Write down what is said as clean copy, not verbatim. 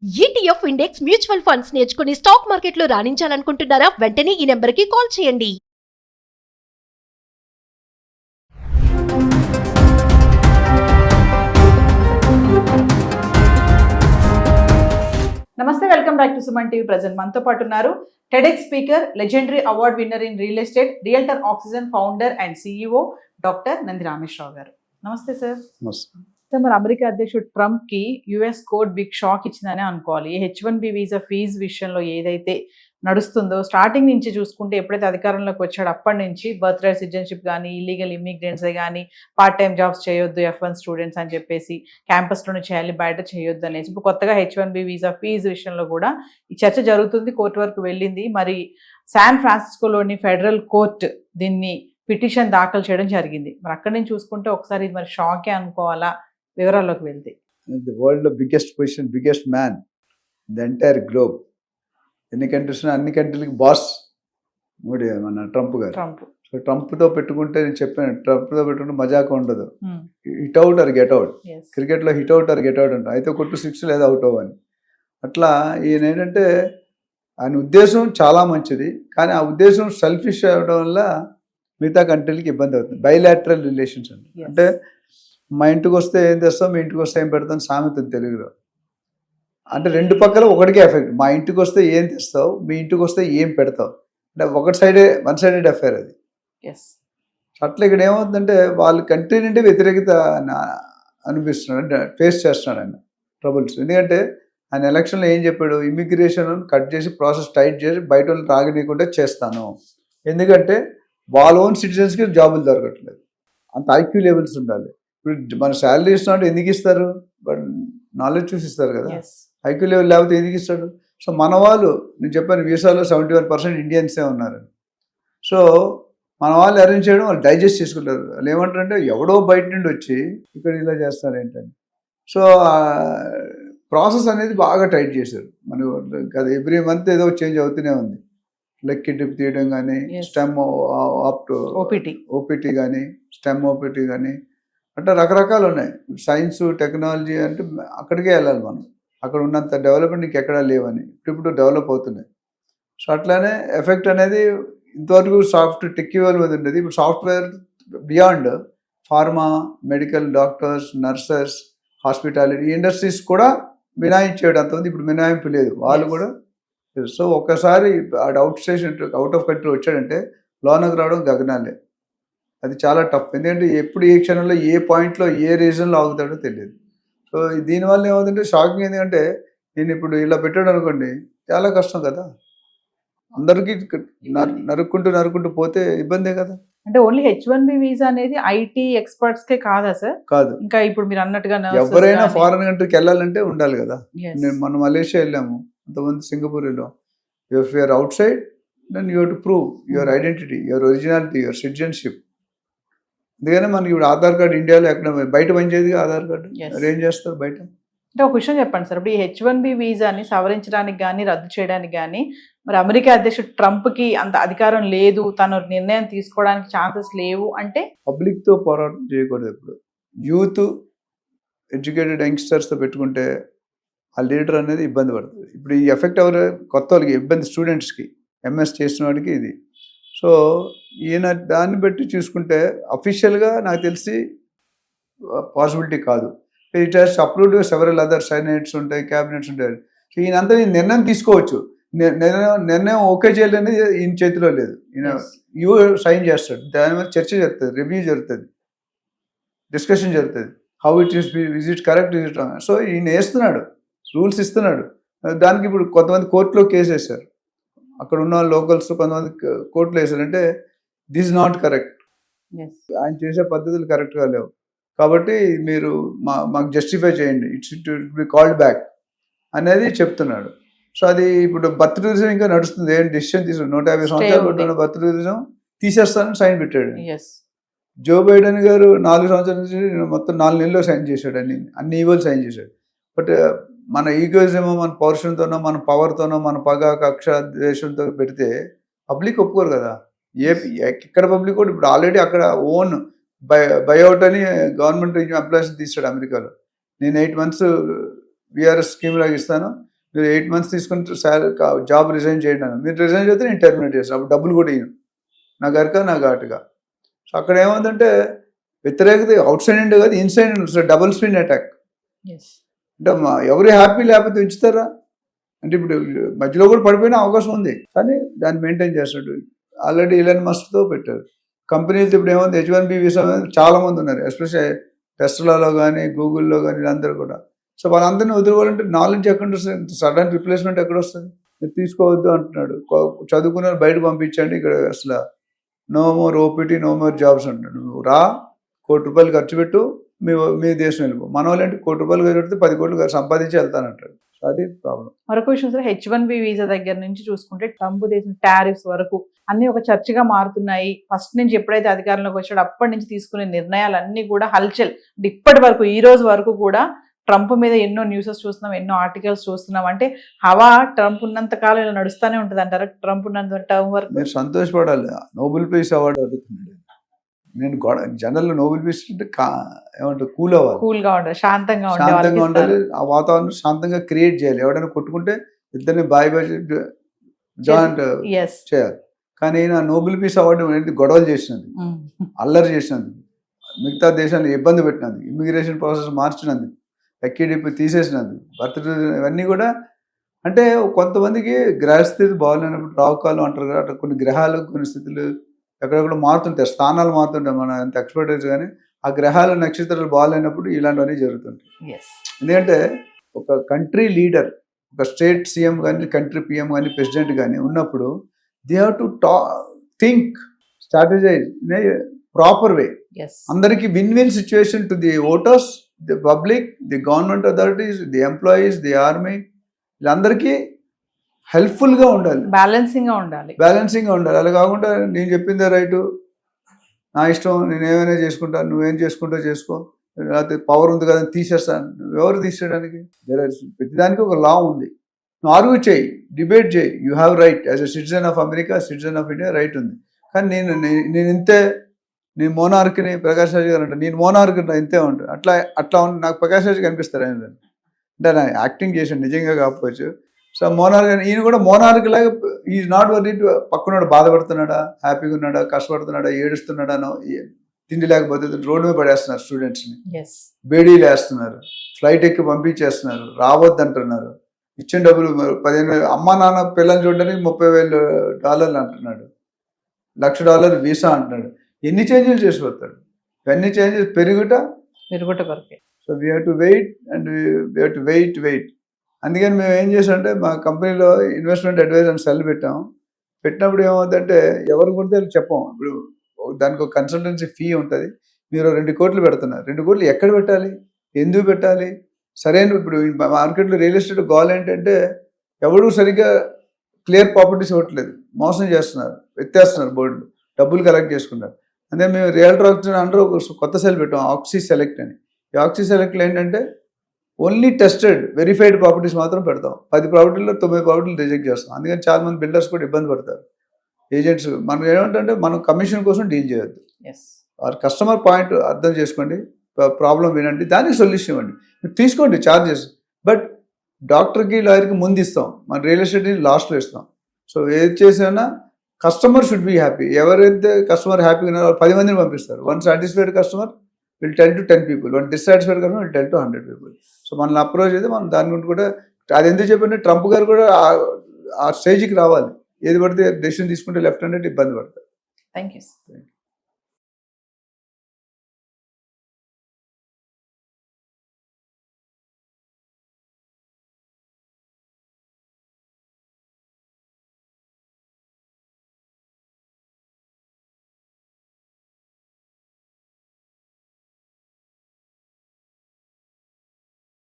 ETF index mutual funds నేర్చుకుని stock మార్కెట్లో రాణించాలనుకుంటున్నారా? వెంటనే ఈ నెంబర్కి కాల్ చేయండి. నమస్తే, welcome back to Suman TV. Present మనతో పాటు ఉన్నారు TEDx speaker, legendary award winner in real estate, realtor oxygen founder and CEO doctor Nandi Rameshwar Rao గారు. నమస్తే సార్. మరి అమెరికా అధ్యక్షుడు ట్రంప్ కి యుఎస్ కోర్ట్ బిగ్ షాక్ ఇచ్చిందని అనుకోవాలి. ఈ H1B వీసా ఫీజు విషయంలో ఏదైతే నడుస్తుందో, స్టార్టింగ్ నుంచి చూసుకుంటే ఎప్పుడైతే అధికారంలోకి వచ్చాడో అప్పటి నుంచి బర్త్ రైట్ సిటిజన్షిప్ కానీ, ఇల్లీగల్ ఇమిగ్రెంట్స్ కానీ, పార్ట్ టైం జాబ్స్ చేయొద్దు F1 స్టూడెంట్స్ అని చెప్పేసి, క్యాంపస్లోనే చేయాలి, బయట చేయొద్దు అనేసి, ఇప్పుడు కొత్తగా H1B వీసా ఫీజు విషయంలో కూడా ఈ చర్చ జరుగుతుంది, కోర్టు వరకు వెళ్ళింది. మరి శాన్ ఫ్రాన్సిస్కోలోని ఫెడరల్ కోర్ట్ దీన్ని పిటిషన్ దాఖలు చేయడం జరిగింది. మరి అక్కడి నుంచి చూసుకుంటే ఒకసారి ఇది మరి షాకే అనుకోవాలా? వివరాల్లోకి వెళ్తే, the world biggest position, biggest man the entire globe. ఎన్ని కంట్రీస్ అన్ని కంట్రీలకి బాస్ మన ట్రంప్ గారు. సో ట్రంప్తో పెట్టుకుంటే, నేను చెప్పాను, ట్రంప్తో పెట్టుకుంటే మజాక ఉండదు. Hit out or get out. క్రికెట్లో hit out or get out అంట, అయితే కొట్టు 6 లేదా అవుట్ అవ్వని. అట్లా ఈయన ఏంటంటే, ఆయన ఉద్దేశం చాలా మంచిది, కానీ ఆ ఉద్దేశం సెల్ఫిష్ అవ్వడం వల్ల మిగతా కంట్రీలకి ఇబ్బంది అవుతుంది. బైలాటరల్ రిలేషన్స్ అంటే మా ఇంటికి వస్తే ఏం తెస్తాం, మీ ఇంటికి వస్తే ఏం పెడతాం సామెత తెలుగులో. అంటే రెండు పక్కల ఒకటికే ఎఫెక్ట్. మా ఇంటికి వస్తే ఏం తెస్తావు, మీ ఇంటికి వస్తే ఏం పెడతావు, అంటే వన్ సైడెడ్ అఫైర్ అది. అట్లా ఇక్కడ ఏమవుతుందంటే, వాళ్ళ కంట్రీ నుండి వ్యతిరేకత అనిపిస్తున్నాడు, ఫేస్ చేస్తున్నాడు ఆయన ట్రబుల్స్. ఎందుకంటే ఆయన ఎలక్షన్లో ఏం చెప్పాడు, ఇమిగ్రేషన్ కట్ చేసి ప్రాసెస్ టైట్ చేసి బయట వాళ్ళు తాగనీయకుండా చేస్తాను. ఎందుకంటే వాళ్ళ ఓన్ సిటిజన్స్కి జాబులు దొరకట్లేదు. అంత ఐక్యూ లెవెల్స్ ఉండాలి. ఇప్పుడు మన శాలరీ ఇస్తున్నాడు, ఎందుకు ఇస్తారు? బట్ నాలెడ్జ్ చూసి ఇస్తారు కదా. ఐక్యూ లెవెల్ లేకపోతే ఎందుకు ఇస్తాడు? సో మన వాళ్ళు, నేను చెప్పాను వీసాలో 71% ఇండియన్సే ఉన్నారు. సో మన వాళ్ళు అరేంజ్ చేయడం, వాళ్ళు డైజెస్ట్ చేసుకుంటారు. వాళ్ళు ఏమంటారంటే, ఎవడో బయట నుండి వచ్చి ఇక్కడ ఇలా చేస్తారు ఏంటని. సో ప్రాసెస్ అనేది బాగా టైట్ చేశారు. మన కదా ఎవ్రీ మంత్ ఏదో చేంజ్ అవుతూనే ఉంది. లెక్కి టిప్ తీయడం కానీ, స్టెమ్ ఓపీటీ కానీ, స్టెమ్ ఓపీటీ కానీ, అంటే రకరకాలు ఉన్నాయి. సైన్స్, టెక్నాలజీ అంటే అక్కడికే వెళ్ళాలి మనం. అక్కడ ఉన్నంత డెవలప్మెంట్ ఇంకెక్కడా లేవని ఇప్పుడు డెవలప్ అవుతున్నాయి. సో అట్లానే ఎఫెక్ట్ అనేది ఇంతవరకు టెక్ మీద ఉండేది. ఇప్పుడు software beyond pharma, medical, doctors, nurses, hospitality industries కూడా మినహాయించేయడం. అంతమంది ఇప్పుడు మినహాయింపు లేదు, వాళ్ళు కూడా. సో ఒక్కసారి అవుట్ ఆఫ్ కంట్రీ వచ్చాడంటే లోనకు రావడం గగనాలే. అది చాలా టఫ్. ఎందుకంటే ఎప్పుడు ఏ క్షణంలో ఏ పాయింట్లో ఏ రీజన్లో ఆగుతాడో తెలియదు. సో దీనివల్ల ఏమవుతుందంటే షాకింగ్. ఎందుకంటే నేను ఇప్పుడు ఇలా పెట్టాడు అనుకోండి, చాలా కష్టం కదా. అందరికీ నరుక్కుంటూ పోతే ఇబ్బందే కదా. అంటే ఓన్లీ H1B వీసా అనేది ఐటీ ఎక్స్పర్ట్స్ కే కాదా సార్? కాదు, ఇంకా ఇప్పుడు మీరు అన్నట్టుగా ఎవరైనా ఫారెన్ కంట్రీకి వెళ్ళాలంటే ఉండాలి కదా. మనం మలేషియా వెళ్ళాము, అంతమంది సింగపూర్ వెళ్ళాం. If you're outside then you have to prove your identity, your originality, your citizenship. అందుకనే మనకి ఇప్పుడు ఆధార్ కార్డు ఇండియాలో ఎక్కడ బయట పనిచేయదు ఆధార్ కార్డు. ఏం చేస్తారు బయట? అంటే ఒక విషయం చెప్పండి సార్, ఇప్పుడు ఈ H1B వీసాని సవరించడానికి కానీ, రద్దు చేయడానికి కానీ, మరి అమెరికా అధ్యక్షుడు ట్రంప్కి అంత అధికారం లేదు, తను నిర్ణయం తీసుకోవడానికి ఛాన్సెస్ లేవు అంటే? పబ్లిక్తో పోరాటం చేయకూడదు. ఇప్పుడు యూత్, ఎడ్యుకేటెడ్ యంగ్స్టర్స్తో పెట్టుకుంటే ఆ లీడర్ అనేది ఇబ్బంది పడుతుంది. ఇప్పుడు ఈ ఎఫెక్ట్ ఎవరు? కొత్త వాళ్ళకి ఇబ్బంది, స్టూడెంట్స్కి, ఎంఎస్ చేసిన వాడికి ఇది. సో ఈయన దాన్ని బట్టి చూసుకుంటే అఫీషియల్గా నాకు తెలిసి పాసిబిలిటీ కాదు. It has approved several other senates ఉంటాయి, క్యాబినెట్స్ ఉంటాయి. సో ఈయనంతా నిర్ణయం తీసుకోవచ్చు. నిర్ణయం ఓకే చేయాలనేది ఈయన చేతిలో లేదు. ఈయన సైన్ చేస్తాడు, దాని మీద చర్చ జరుగుతుంది, రివ్యూ జరుగుతుంది, డిస్కషన్ జరుగుతుంది. How it is it correct, is it wrong. So ఈయన వేస్తున్నాడు, రూల్స్ ఇస్తున్నాడు. దానికి ఇప్పుడు కొంతమంది కోర్టులో కేసు వేశారు. అక్కడ ఉన్న లోకల్స్ కొంతమంది కోర్టులో వేశారంటే దిస్ ఇస్ నాట్ కరెక్ట్, ఆయన చేసే పద్ధతులు కరెక్ట్గా లేవు, కాబట్టి మీరు మాకు జస్టిఫై చేయండి, ఇట్ బి కాల్డ్ బ్యాక్ అనేది చెప్తున్నాడు. సో అది ఇప్పుడు బర్త్ టూరిజం ఇంకా నడుస్తుంది. ఏం డిసిషన్ తీసుకుని 150 సంవత్సరాలు పెట్టిన బర్త్ టూరిజం తీసేస్తానని సైన్ పెట్టాడు. జో బైడెన్ గారు 4 సంవత్సరాల నుంచి మొత్తం 4 నెలల్లో సైన్ చేశాడు, అన్ని ఈవోలు సైన్ చేశాడు. బట్ మన ఈగోయిజమో, మన పౌరుషంతోనో, మన పవర్తోనో, మన పగ, కక్ష, ద్వేషంతో పెడితే పబ్లిక్ ఒప్పుకోరు కదా. ఎక్కడ పబ్లిక్ కూడా ఇప్పుడు ఆల్రెడీ అక్కడ ఓన్ బైఅవుట్ అని గవర్నమెంట్ ఎంప్లాయీస్ తీసాడు అమెరికాలో. నేను 8 months విఆర్ఎస్ స్కీమ్ లాగా ఇస్తాను, మీరు 8 months తీసుకుని జాబ్ రిజైన్ చేయండి అన్న. మీరు రిజైన్ చేస్తే నేను టెర్మినేట్ చేస్తాను, అప్పుడు డబ్బులు కూడా ఇయ్యను, నా గరక నా ఘాటుగా. సో అక్కడ ఏముందంటే వ్యతిరేకత అవుట్ సైడ్ నుండి కాదు, ఇన్సైడ్ నుండి డబుల్ స్పిన్ అటాక్. అంటే ఎవరు హ్యాపీ లేకపోతే ఉంచుతారా? అంటే ఇప్పుడు మధ్యలో కూడా పడిపోయిన అవకాశం ఉంది, కానీ దాన్ని మెయింటైన్ చేస్తాడు. ఆల్రెడీ ఇలాన్ మస్క్తో పెట్టారు కంపెనీలతో. ఇప్పుడు ఏముంది, H1B వీసా చాలా మంది ఉన్నారు, ఎస్పెషల్లీ టెస్లాలో కానీ గూగుల్లో కానీ వీళ్ళందరూ కూడా. సో వాళ్ళందరినీ వదులుకోవాలంటే నాలెడ్జ్ ఎక్కడ వస్తుంది, సడన్ రిప్లేస్మెంట్ ఎక్కడ వస్తుంది? మీరు తీసుకోవద్దు అంటున్నాడు. చదువుకున్న బయట పంపించండి, ఇక్కడ అసలు no more OPT, no more jobs అంటున్నాడు. నువ్వు రా, ₹1 కోటి ఖర్చు పెట్టు, మీ దేశం వెళ్ళిపో. మన వాళ్ళు ఏంటి, ₹1 కోటి ఖర్చు పెడితే 10 కోట్లు సంపాదించి వెళ్తానంటాడు. సో అది ప్రాబ్లం. మరొక విషయం సార్, H1B వీసా దగ్గర నుంచి చూసుకుంటే ట్రంప్ దేశం టారిఫ్స్ వరకు అన్ని ఒక చర్చగా మారుతున్నాయి. ఫస్ట్ నుంచి ఎప్పుడైతే అధికారంలోకి వచ్చాడో అప్పటి నుంచి తీసుకునే నిర్ణయాలన్నీ కూడా హల్చల్. ఇప్పటి వరకు ఈ రోజు వరకు కూడా ట్రంప్ మీద ఎన్నో న్యూసెస్ చూస్తున్నాం, ఎన్నో ఆర్టికల్స్ చూస్తున్నాం. అంటే హవా ట్రంప్ ఉన్నంత కాలం ఇలా నడుస్తూనే ఉంటుంది అంటారా? ట్రంప్ ఉన్నంత టర్మ్ వరకు మీరు సంతోషపడాలి. నోబెల్ పీస్ అవార్డు అడుగుతున్నాడు. నేను జనరల్ నోబెల్ పీస్ అంటే ఏమంటారు, కూల్ అవ్వాలి, కూల్గా ఉండాలి, శాంతంగా ఉండాలి. ఆ వాతావరణం శాంతంగా క్రియేట్ చేయాలి. ఎవడైనా కొట్టుకుంటే ఇద్దరిని బాయ్ జాయింట్ చేయాలి. కానీ నా నోబెల్ పీస్ అవార్డు అనేది గొడవలు చేసినది, అల్లరి చేసినది, మిగతా దేశాలను ఇబ్బంది పెట్టినది, ఇమిగ్రేషన్ ప్రాసెస్ మార్చినది, ఎక్కిడిపి తీసేసినది, ఇవన్నీ కూడా. అంటే కొంతమందికి గ్రహస్థితి బాగాలేనప్పుడు రావుకాలం అంటారు కదా, అట్లా కొన్ని గ్రహాలు కొన్ని స్థితులు ఎక్కడెక్కడ మారుతుంటాయి, స్థానాలు మారుతుంటాయి. మన ఎంత ఎక్స్పర్టైజ్ కానీ ఆ గ్రహాలు నక్షత్రాలు బాగాలేనప్పుడు ఇలాంటివన్నీ జరుగుతుంటాయి. ఎందుకంటే ఒక కంట్రీ లీడర్, ఒక స్టేట్ సీఎం కానీ, కంట్రీ పిఎం కానీ, ప్రెసిడెంట్ కానీ ఉన్నప్పుడు they have to think, strategize in a proper way. అందరికీ win win situation to the voters, the public, the government authorities, the employees, the army, వీళ్ళందరికీ హెల్ప్ఫుల్గా ఉండాలి, బ్యాలెన్సింగ్గా ఉండాలి. అలా కాకుండా నేను చెప్పిందే రైటు, నా ఇష్టం, నేను ఏమైనా చేసుకుంటాను, నువ్వేం చేసుకుంటా చేసుకో, లేకపోతే పవర్ ఉంది కదా తీసేస్తాను. ఎవరు తీసేయడానికి? ప్రతిదానికి ఒక లా ఉంది. నువ్వు ఆర్గ్యూ చేయి, డిబేట్ చేయి, you have right. As a citizen of America, citizen of India right ఉంది. కానీ నేను ఇంతే, నేను మోనార్క్ని, ప్రకాష్ రాజ్ గారు అంటే నేను మోనార్క్ ఇంతే ఉంటాను. అట్లా నాకు ప్రకాష్ రాజ్ కనిపిస్తారు ఆయన. అంటే నా యాక్టింగ్ చేసాను, నిజంగా కాకపోవచ్చు. సో మోనార్క్, ఈయన కూడా మోనార్క్ లాగా ఈజ్ నాట్ వరీడ్. పక్కనోడు బాధపడుతున్నాడా, హ్యాపీగా ఉన్నాడా, కష్టపడుతున్నాడా, ఏడుస్తున్నాడానో, తిండి లేకపోతే రోడ్డు మీద పడేస్తున్నారు, స్టూడెంట్స్ని బేడీలు వేస్తున్నారు, ఫ్లైట్ ఎక్కి పంపించేస్తున్నారు, రావద్దంటున్నారు. ఇచ్చిన డబ్బులు 15,000, అమ్మా నాన్న పిల్లల్ని చూడడానికి $30,000 అంటున్నాడు, $1,00,000 వీసా అంటున్నాడు. ఎన్ని చేంజెస్ చేసిపోతాడు? ఇవన్నీ చేంజెస్ పెరుగుట వరకే. So we have to wait and we have to wait. అందుకని మేము ఏం చేసామంటే మా కంపెనీలో ఇన్వెస్ట్మెంట్ అడ్వైజ్ అని సెల్ పెట్టినప్పుడు ఏమవుతుందంటే ఎవరు కొడితే చెప్పాం. ఇప్పుడు దానికి ఒక కన్సల్టెన్సీ ఫీ ఉంటుంది. మీరు 2 కోట్లు పెడుతున్నారు, 2 కోట్లు ఎక్కడ పెట్టాలి, ఎందుకు పెట్టాలి, సరైన. ఇప్పుడు మార్కెట్లో రియల్ ఎస్టేట్ గోల్ ఏంటంటే ఎవరు సరిగ్గా క్లియర్ ప్రాపర్టీస్ ఇవ్వట్లేదు, మోసం చేస్తున్నారు, ఎత్తేస్తున్నారు బోర్డులు, డబ్బులు కలెక్ట్ చేసుకున్నారు. అంటే మేము రియల్టర్ ఆప్షన్ అండర్ ఒక కొత్త సెల్ పెట్టాం, ఆక్సీ సెలెక్ట్ అని. ఈ ఆక్సీ సెలెక్ట్లో ఏంటంటే ఓన్లీ టెస్టెడ్ వెరిఫైడ్ ప్రాపర్టీస్ మాత్రం పెడతాం. 10 ప్రాపర్టీల్లో 9 ప్రాపర్టీలు రిజెక్ట్ చేస్తాం. అందుకని చాలా మంది బిల్డర్స్ కూడా ఇబ్బంది పడతారు, ఏజెంట్స్. మనం ఏమంటే మనం కమిషన్ కోసం డీల్ చేయొద్దు. వారి కస్టమర్ పాయింట్ అర్థం చేసుకోండి, ప్రాబ్లం వినండి, దానికి సొల్యూషన్ ఇవ్వండి. మీరు తీసుకోండి ఛార్జెస్, బట్ డాక్టర్కి లాయర్కి ముందు ఇస్తాం, మన రియల్ ఎస్టేట్ని లాస్ట్లో ఇస్తాం. సో ఏది చేసినా కస్టమర్ షుడ్ బీ హ్యాపీ. ఎవరైతే కస్టమర్ హ్యాపీగా ఉన్నారో 10 మందిని పంపిస్తారు. 1 satisfied customer will tell to 10 people, 1 dissatisfied customer will tell to 100 people. So మనల్ని అప్రోచ్ అయితే మనం దాని గురించి కూడా, అది ఎందుకు చెప్పండి, ట్రంప్ గారు కూడా ఆ స్టేజ్కి రావాలి. ఏది పడితే డెసిషన్ తీసుకుంటే లెఫ్ట్ హ్యాండెడ్ ఇబ్బంది పడతారు. Thank you.